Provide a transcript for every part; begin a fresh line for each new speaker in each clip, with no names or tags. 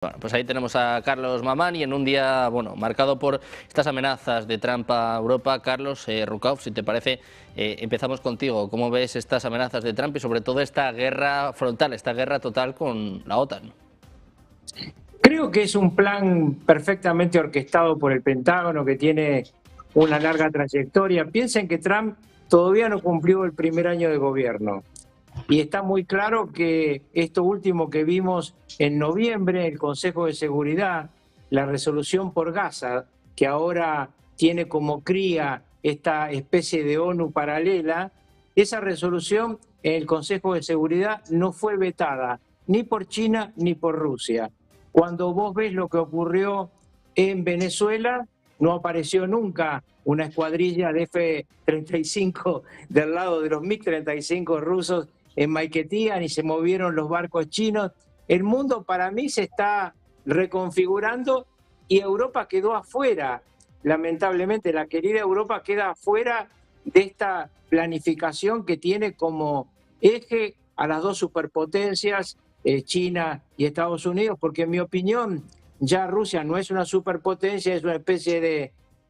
Bueno, pues ahí tenemos a Carlos Mamán y en un día, bueno, marcado por estas amenazas de Trump a Europa. Carlos Rucauf, si te parece, empezamos contigo. ¿Cómo ves estas amenazas de Trump y sobre todo esta guerra frontal, esta guerra total con la OTAN?
Creo que es un plan perfectamente orquestado por el Pentágono que tiene una larga trayectoria. Piensen que Trump todavía no cumplió el primer año de gobierno. Y está muy claro que esto último que vimos en noviembre, el Consejo de Seguridad, la resolución por Gaza, que ahora tiene como cría esta especie de ONU paralela, esa resolución en el Consejo de Seguridad no fue vetada ni por China ni por Rusia. Cuando vos ves lo que ocurrió en Venezuela, no apareció nunca una escuadrilla de F-35 del lado de los MiG-35 rusos en Maiquetía, ni se movieron los barcos chinos. El mundo para mí se está reconfigurando y Europa quedó afuera. Lamentablemente, la querida Europa queda afuera de esta planificación que tiene como eje a las dos superpotencias, China y Estados Unidos, porque en mi opinión ya Rusia no es una superpotencia, es una especie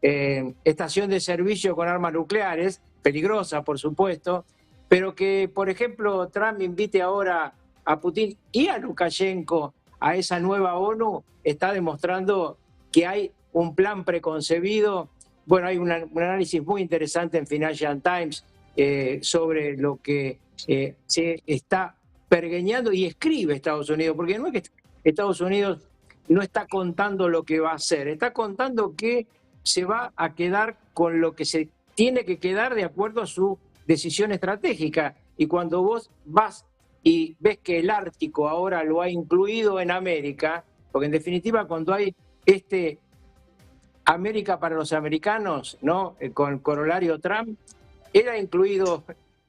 de estación de servicio con armas nucleares, peligrosa por supuesto, pero que, por ejemplo, Trump invite ahora a Putin y a Lukashenko a esa nueva ONU, está demostrando que hay un plan preconcebido. Bueno, hay un análisis muy interesante en Financial Times sobre lo que se está pergeñando y escribe Estados Unidos, porque no es que Estados Unidos no está contando lo que va a hacer, está contando que se va a quedar con lo que se tiene que quedar de acuerdo a su decisión estratégica. Y cuando vos vas y ves que el Ártico ahora lo ha incluido en América, porque en definitiva cuando hay este América para los americanos, ¿no? Con corolario Trump, era incluido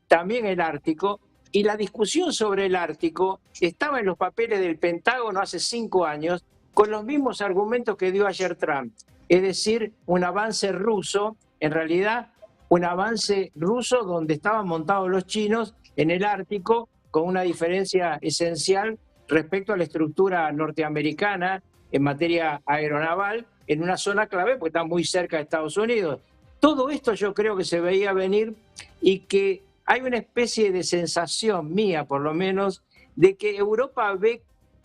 también el Ártico, y la discusión sobre el Ártico estaba en los papeles del Pentágono hace 5 años con los mismos argumentos que dio ayer Trump, es decir, un avance ruso, en realidad un avance ruso donde estaban montados los chinos en el Ártico con una diferencia esencial respecto a la estructura norteamericana en materia aeronaval en una zona clave porque está muy cerca de Estados Unidos. Todo esto yo creo que se veía venir y que hay una especie de sensación mía, por lo menos, de que Europa ve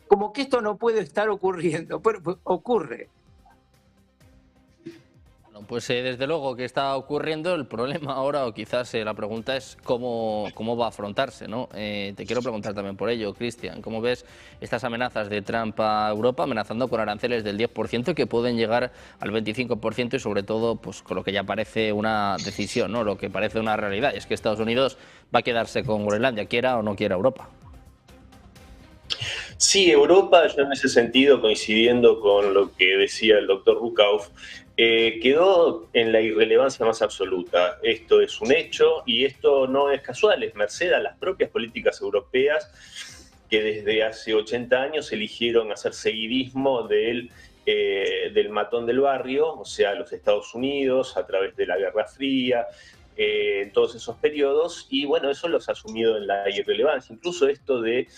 como que esto no puede estar ocurriendo, pero pues, ocurre.
Bueno, pues desde luego que está ocurriendo. El problema ahora, o quizás la pregunta es cómo va a afrontarse, ¿no? Te quiero preguntar también por ello, Cristian, ¿cómo ves estas amenazas de Trump a Europa, amenazando con aranceles del 10% que pueden llegar al 25% y sobre todo pues con lo que ya parece una decisión, ¿no? Lo que parece una realidad, y es que Estados Unidos va a quedarse con Groenlandia, quiera o no quiera Europa.
Sí, Europa, yo en ese sentido, coincidiendo con lo que decía el doctor Rucauf, quedó en la irrelevancia más absoluta. Esto es un hecho y esto no es casual, es merced a las propias políticas europeas que desde hace 80 años eligieron hacer seguidismo del matón del barrio, o sea, los Estados Unidos, a través de la Guerra Fría, en todos esos periodos, y bueno, eso los ha sumido en la irrelevancia. Incluso esto de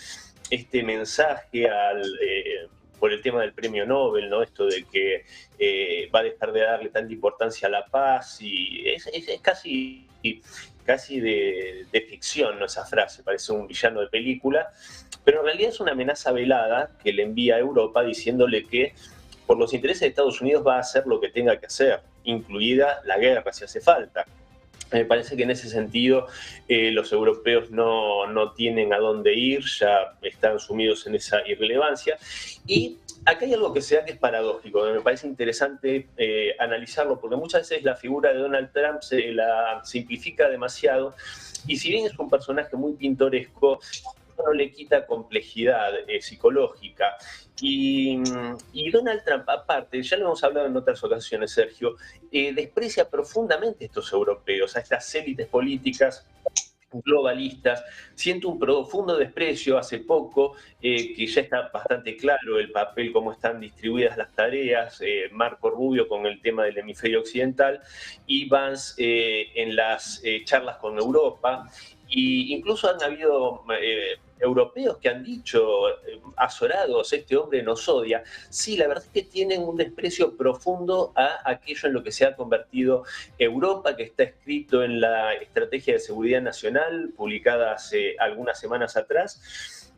este mensaje por el tema del premio Nobel, ¿no? Esto de que va a dejar de darle tanta importancia a la paz, y es casi de ficción, ¿no? Esa frase, parece un villano de película, pero en realidad es una amenaza velada que le envía a Europa diciéndole que por los intereses de Estados Unidos va a hacer lo que tenga que hacer, incluida la guerra si hace falta. Me parece que en ese sentido los europeos no tienen a dónde ir, ya están sumidos en esa irrelevancia. Y acá hay algo que se da que es paradójico, me parece interesante analizarlo, porque muchas veces la figura de Donald Trump se la simplifica demasiado, y si bien es un personaje muy pintoresco, no le quita complejidad psicológica. Y Donald Trump, aparte, ya lo hemos hablado en otras ocasiones, Sergio, desprecia profundamente a estos europeos, a estas élites políticas globalistas. Siento un profundo desprecio hace poco, que ya está bastante claro el papel, cómo están distribuidas las tareas, Marco Rubio con el tema del hemisferio occidental y Vance en las charlas con Europa. Y incluso han habido europeos que han dicho, azorados, este hombre nos odia, sí, la verdad es que tienen un desprecio profundo a aquello en lo que se ha convertido Europa, que está escrito en la Estrategia de Seguridad Nacional, publicada hace algunas semanas atrás.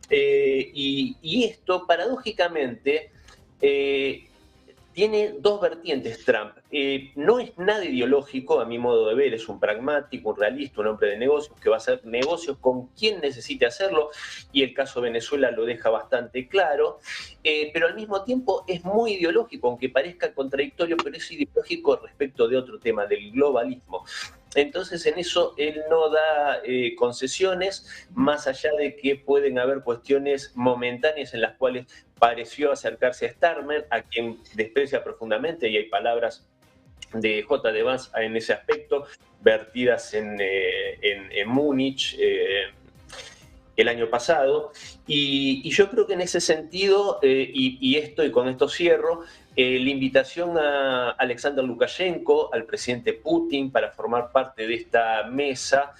Y esto, paradójicamente, tiene dos vertientes Trump. No es nada ideológico, a mi modo de ver, es un pragmático, un realista, un hombre de negocios que va a hacer negocios con quien necesite hacerlo, y el caso de Venezuela lo deja bastante claro, pero al mismo tiempo es muy ideológico, aunque parezca contradictorio, pero es ideológico respecto de otro tema, del globalismo. Entonces en eso él no da concesiones, más allá de que pueden haber cuestiones momentáneas en las cuales pareció acercarse a Starmer, a quien desprecia profundamente, y hay palabras de J.D. Vance en ese aspecto, vertidas en Múnich el año pasado. Y yo creo que en ese sentido, y con esto cierro, la invitación a Alexander Lukashenko, al presidente Putin, para formar parte de esta mesa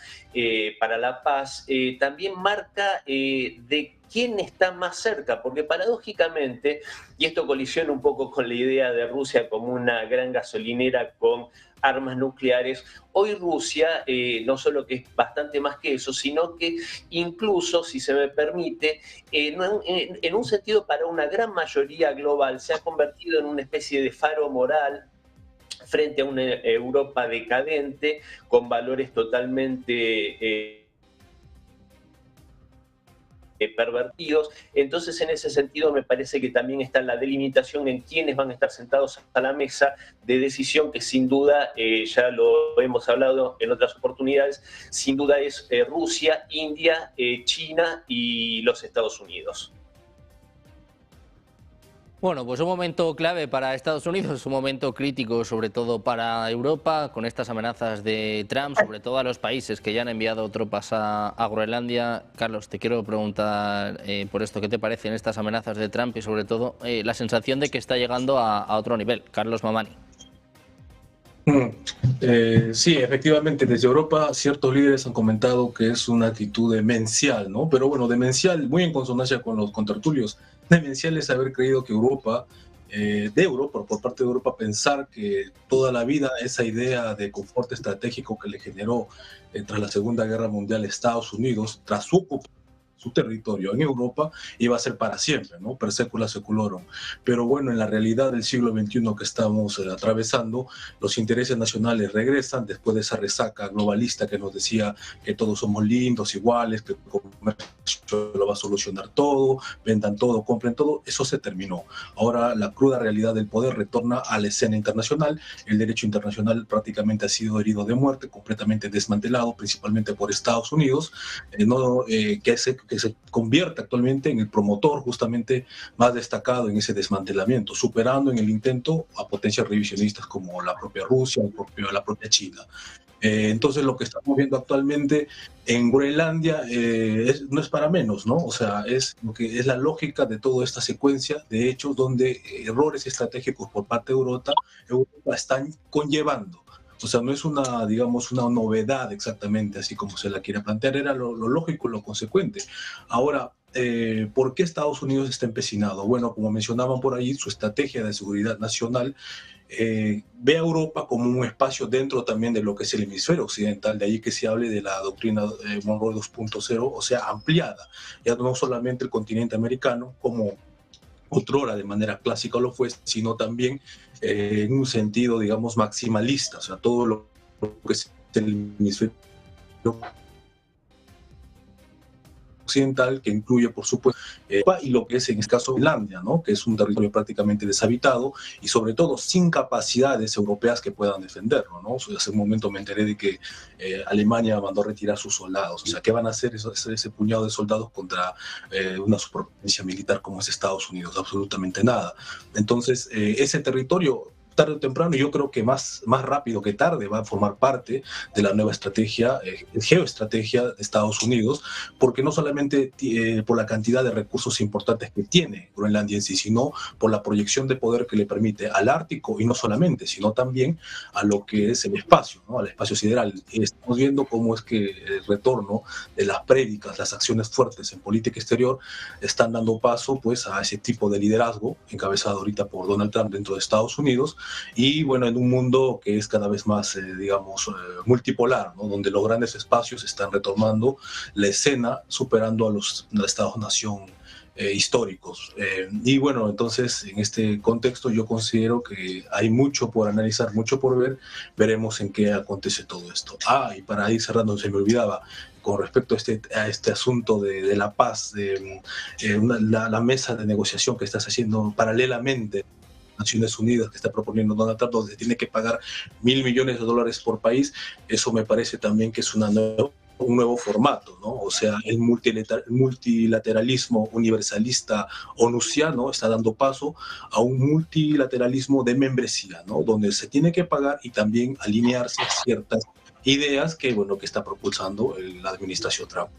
para la paz, también marca de quién está más cerca, porque paradójicamente, y esto colisiona un poco con la idea de Rusia como una gran gasolinera con armas nucleares, hoy Rusia no solo que es bastante más que eso, sino que incluso, si se me permite, en un sentido para una gran mayoría global, se ha convertido en una especie de faro moral frente a una Europa decadente, con valores totalmente pervertidos. Entonces, en ese sentido, me parece que también está la delimitación en quiénes van a estar sentados a la mesa de decisión, que sin duda, ya lo hemos hablado en otras oportunidades, sin duda es Rusia, India, China y los Estados Unidos.
Bueno, pues un momento clave para Estados Unidos, un momento crítico sobre todo para Europa, con estas amenazas de Trump, sobre todo a los países que ya han enviado tropas a Groenlandia. Carlos, te quiero preguntar por esto, ¿qué te parecen estas amenazas de Trump y sobre todo la sensación de que está llegando a otro nivel? Carlos Mamani.
Sí, efectivamente, desde Europa ciertos líderes han comentado que es una actitud demencial, ¿no? Pero bueno, demencial, muy en consonancia con los contertulios. Demencial es haber creído que Europa, por parte de Europa, pensar que toda la vida esa idea de confort estratégico que le generó tras la Segunda Guerra Mundial Estados Unidos, tras su territorio en Europa, iba a ser para siempre, ¿no? Per secula seculorum. Pero bueno, en la realidad del siglo XXI que estamos atravesando, los intereses nacionales regresan después de esa resaca globalista que nos decía que todos somos lindos, iguales, que el comercio lo va a solucionar todo, vendan todo, compren todo. Eso se terminó. Ahora la cruda realidad del poder retorna a la escena internacional. El derecho internacional prácticamente ha sido herido de muerte, completamente desmantelado, principalmente por Estados Unidos, que se convierte actualmente en el promotor justamente más destacado en ese desmantelamiento, superando en el intento a potencias revisionistas como la propia Rusia, la propia China. Entonces lo que estamos viendo actualmente en Groenlandia no es para menos, ¿no? O sea, es la lógica de toda esta secuencia de hechos donde errores estratégicos por parte de Europa están conllevando. O sea, no es una, digamos, una novedad exactamente así como se la quiere plantear, era lo lógico y lo consecuente. Ahora, ¿por qué Estados Unidos está empecinado? Bueno, como mencionaban por ahí, su estrategia de seguridad nacional ve a Europa como un espacio dentro también de lo que es el hemisferio occidental, de ahí que se hable de la doctrina Monroe 2.0, o sea, ampliada, ya no solamente el continente americano como otrora de manera clásica lo fue, sino también en un sentido, digamos, maximalista, o sea, todo lo que es el hemisferio occidental, que incluye, por supuesto, y lo que es en este caso Groenlandia, ¿no? Que es un territorio prácticamente deshabitado y sobre todo sin capacidades europeas que puedan defenderlo, ¿no? Hace un momento me enteré de que Alemania mandó retirar sus soldados, o sea, ¿qué van a hacer ese puñado de soldados contra una superpotencia militar como es Estados Unidos? Absolutamente nada. Entonces, ese territorio tarde o temprano, yo creo que más rápido que tarde va a formar parte de la nueva estrategia, geoestrategia de Estados Unidos, porque no solamente por la cantidad de recursos importantes que tiene Groenlandia en sí, sino por la proyección de poder que le permite al Ártico, y no solamente, sino también a lo que es el espacio, ¿no? Al espacio sideral. Y estamos viendo cómo es que el retorno de las prédicas, las acciones fuertes en política exterior, están dando paso pues a ese tipo de liderazgo encabezado ahorita por Donald Trump dentro de Estados Unidos, y bueno, en un mundo que es cada vez más, multipolar, ¿no? Donde los grandes espacios están retomando la escena, superando a los estados-nación históricos. Y bueno, entonces en este contexto yo considero que hay mucho por analizar, mucho por ver. Veremos en qué acontece todo esto. Y para ir cerrando, se me olvidaba, con respecto a este asunto de la paz, la mesa de negociación que estás haciendo paralelamente Naciones Unidas, que está proponiendo Donald Trump, donde tiene que pagar $1.000 millones por país. Eso me parece también que es un nuevo formato, ¿no? O sea, el multilateralismo universalista onusiano está dando paso a un multilateralismo de membresía, ¿no? Donde se tiene que pagar y también alinearse a ciertas ideas que, bueno, que está propulsando la administración Trump.